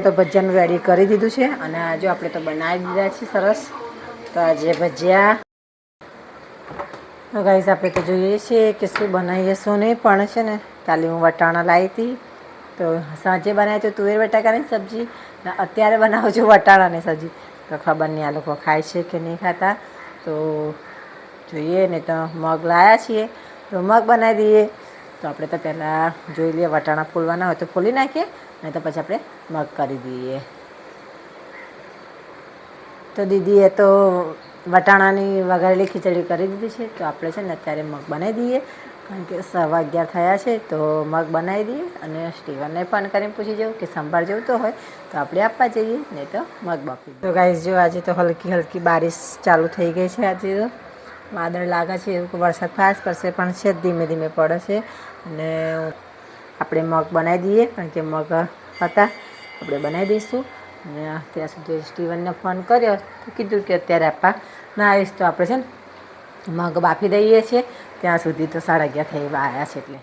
તો ભજીયાનું રેડી કરી દીધું છે અને આજે આપણે તો બનાવી દીધા છે સરસ. તો આજે ભજીયા તો ગાઈસ આપણે તો જોઈએ છીએ કે શું બનાવીએ શું નહીં, પણ છે ને કાલે હું વટાણા લાવી હતી તો સાંજે બનાવી તો તુવેર બટાકાની સબ્જી, અત્યારે બનાવું છું વટાણાની સબ્જી. તો ખબર નહીં આ લોકો ખાય છે કે નહીં ખાતા, તો જોઈએ ને તો મગ લાવ્યા છીએ તો મગ બનાવી દઈએ. તો આપણે તો પહેલાં જોઈ લઈએ, વટાણા ફોલવાના હોય તો ફોલી નાખીએ, નહીં તો પછી આપણે મગ કરી દઈએ. તો દીદીએ તો વટાણાની વઘારેલી ખીચડી કરી દીધી છે, તો આપણે છે ને અત્યારે મગ બનાવી દઈએ, કારણ કે 11:15 થયા છે. તો મગ બનાવી દઈએ અને સ્ટીવનને ફોન કરીને પૂછી જવું કે સંભાળ જોઈતો હોય તો આપણે આપવા જઈએ, નહીં તો મગ બાફી. તો ગાઈસ જો આજે તો હલકી હલકી બારિશ ચાલુ થઈ ગઈ છે. આજે તો વાદળ લાગે છે એવું કે વરસાદ ફાસ્ટ પડશે, પણ છે ધીમે ધીમે પડે છે. અને આપણે મગ બનાવી દઈએ, કારણ કે મગ હતા આપણે બનાવી દઈશું. અને ત્યાં સુધી સ્ટીવનને ફોન કર્યો તો કીધું કે અત્યારે આપવા ના આવીશ, તો આપણે છે ને મગ બાફી દઈએ છીએ. ત્યાં સુધી તો 11:30 થઈ આવ્યા છે. એટલે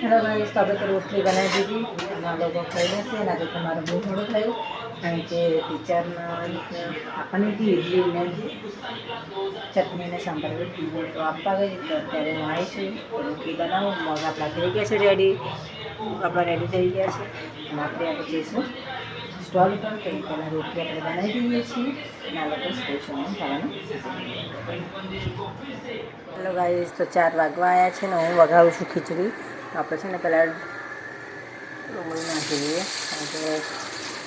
હેલો ગાઈસ, તો આપણે તો રોટલી બનાવી દીધી અને આ લોકો ખાઈ લેશે. અને આજે તમારું બહુ થોડું થયું, કારણ કે ટીચરના આપણને ઇડલી ને ચટણી ને સાંભાર તો આપવા ગઈ. તો અત્યારે હું આવી છું રોટલી બનાવું. મગ આપણા થઈ ગયા છે રેડી, આપણા રેડી થઈ ગયા છે. અને આપણે જઈશું સ્ટોલ ઉપર, કંઈ પહેલાં રોટલી આપણે બનાવી દઈએ છીએ અને આ લોકો સ્ટેશનમાં ખાવાનું. હેલો ગાઈસ, તો 4 વાગવા આવ્યા છે ને હું વઘારું છું ખીચડી. આપણે છે ને પહેલાં ડુંગળી નાખી દઈએ, કારણ કે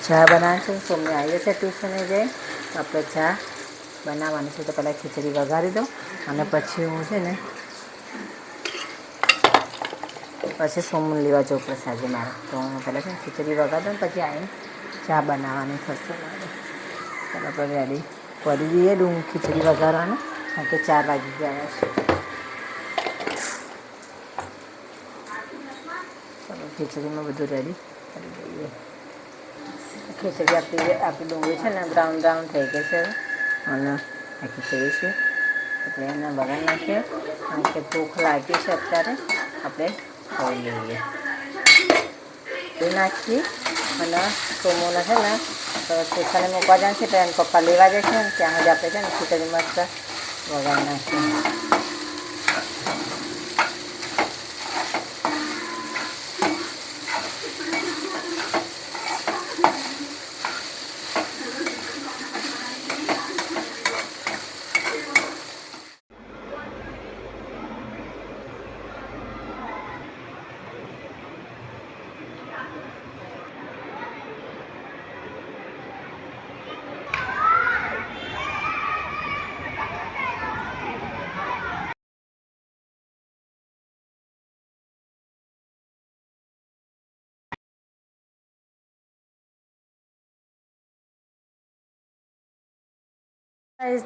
ચા બનાવે છે. સોમની આવી જશે ટ્યુશને જાય તો આપણે ચા બનાવવાની છે. તો પહેલાં ખીચડી વઘારી દઉં અને પછી હું છે ને પછી સોમન લેવા જવું પડશે આજે મારે. તો હું પહેલાં છે ને ખીચડી વઘારી દઉં, પછી આવીને ચા બનાવવાની થશે મારે. ચાલો આપણે રેડી કરી દઈએ ખીચડી વઘારવાનું, કારણ કે 4 વાગી ગયા છે. ચાલો ખીચડીમાં બધું રેડી કરી દઈએ. ખીચડી આપણી ડુંગળી છે ને બ્રાઉન થઈ ગઈ છે અને આ ખીચડી છે આપણે એને વઘારી નાખીએ, કારણ કે ભૂખ લાગી છે અત્યારે. આપણે ખાઈ લઈએ એ નાખી અને સોમોને છે ને તો સ્ટેશને મૂકવા જાય છે, તો એને પપ્પા લેવા જાય છે ને ત્યાં સુધી આપણે છે ને ખીચડી મસ્ત વઘારી નાખીએ.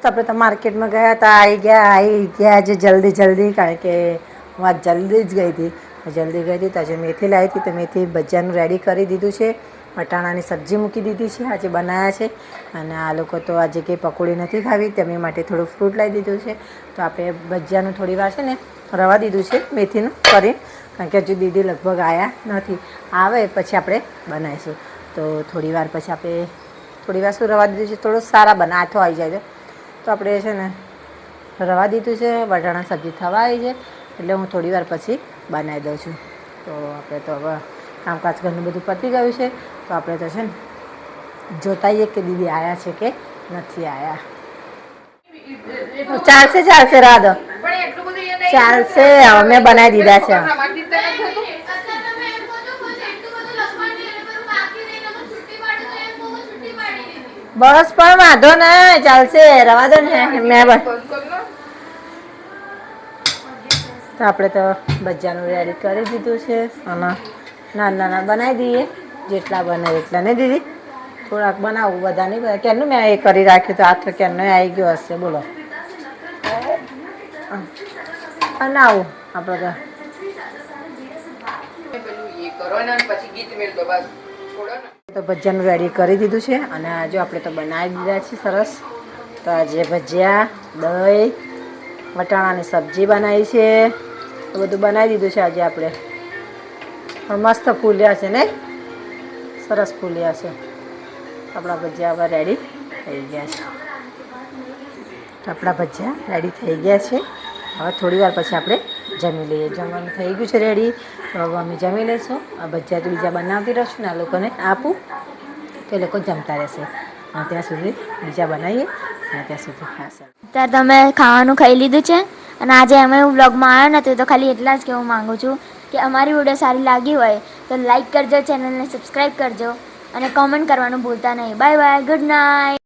તો આપણે તો માર્કેટમાં ગયા હતા, આવી ગયા આજે જલ્દી, કારણ કે હું આજ જલ્દી જ ગઈ હતી. તો આજે મેથી લાવી હતી, તો મેથી ભજીયાનું રેડી કરી દીધું છે. વટાણાની સબ્જી મૂકી દીધી છે, આજે બનાવ્યા છે. અને આ લોકો તો આજે કંઈ પકોડી નથી ખાવી, તેમની માટે થોડું ફ્રૂટ લાવી દીધું છે. તો આપણે ભજીયાનું થોડી વાર છે ને રવા દીધું છે મેથીનું કરી, કારણ કે હજુ દીદી લગભગ આવ્યા નથી, આવે પછી આપણે બનાવીશું. તો થોડી વાર પછી આપણે શું રવા દીધું છે, થોડું સારા આથો આવી જાય તો આપણે છે ને રવા દીધું છે. વટાણા સબ્જી થવા આવી છે, એટલે હું થોડી વાર પછી બનાવી દઉં છું. તો આપણે તો હવે કામકાજ ઘરનું બધું પતી ગયું છે, તો આપણે તો છે ને જોતાઈએ કે દીદી આવ્યા છે કે નથી આવ્યા. ચાલશે રાધો, ચાલશે. અમે બનાવી દીધા છે. બસ પણ વાંધો ના, ચાલશે, રવા દો ને. તો આપણે તો ભજીયાનું રેડી કરી દીધું છે અને નાના બનાવી દઈએ, જેટલા બને એટલા ને દીદી. થોડાક બનાવું, બધા નહીં બધા. ક્યારનું મેં એ કરી રાખ્યું, તો આથો ક્યારનો આવી ગયો હશે. બોલો બનાવું આપણે તો ભજીયાનું રેડી કરી દીધું છે. અને આજે આપણે તો બનાવી દીધા છે સરસ. તો આજે ભજીયા, દહીં, વટાણાની સબ્જી બનાવી છે, તો બધું બનાવી દીધું છે આજે આપણે. પણ મસ્ત ફૂલ્યા છે ને, સરસ ફૂલ્યા છે. આપણા ભજીયા હવે રેડી થઈ ગયા છે. આપણા ભજીયા રેડી થઈ ગયા છે. હવે થોડી વાર પછી આપણે જમી લઈએ. જમવાનું થઈ ગયું છે રેડી. તો હવે અમે જમી લઈશું. આ ભજીયા તો બીજા બનાવતી રહીશું ને આ લોકોને આપું તો એ લોકો જમતા રહેશે. અને ત્યાં સુધી બીજા બનાવીએ અને ત્યાં સુધી ખાશે. અત્યારે તમે ખાવાનું ખાઈ લીધું છે અને આજે અમે વ્લોગમાં આવ્યો નથી તો ખાલી એટલા જ કહેવું માગું છું કે અમારી વિડીયો સારી લાગી હોય તો લાઈક કરજો, ચેનલને સબસ્ક્રાઈબ કરજો અને કોમેન્ટ કરવાનું ભૂલતા નહીં. Bye bye, good night.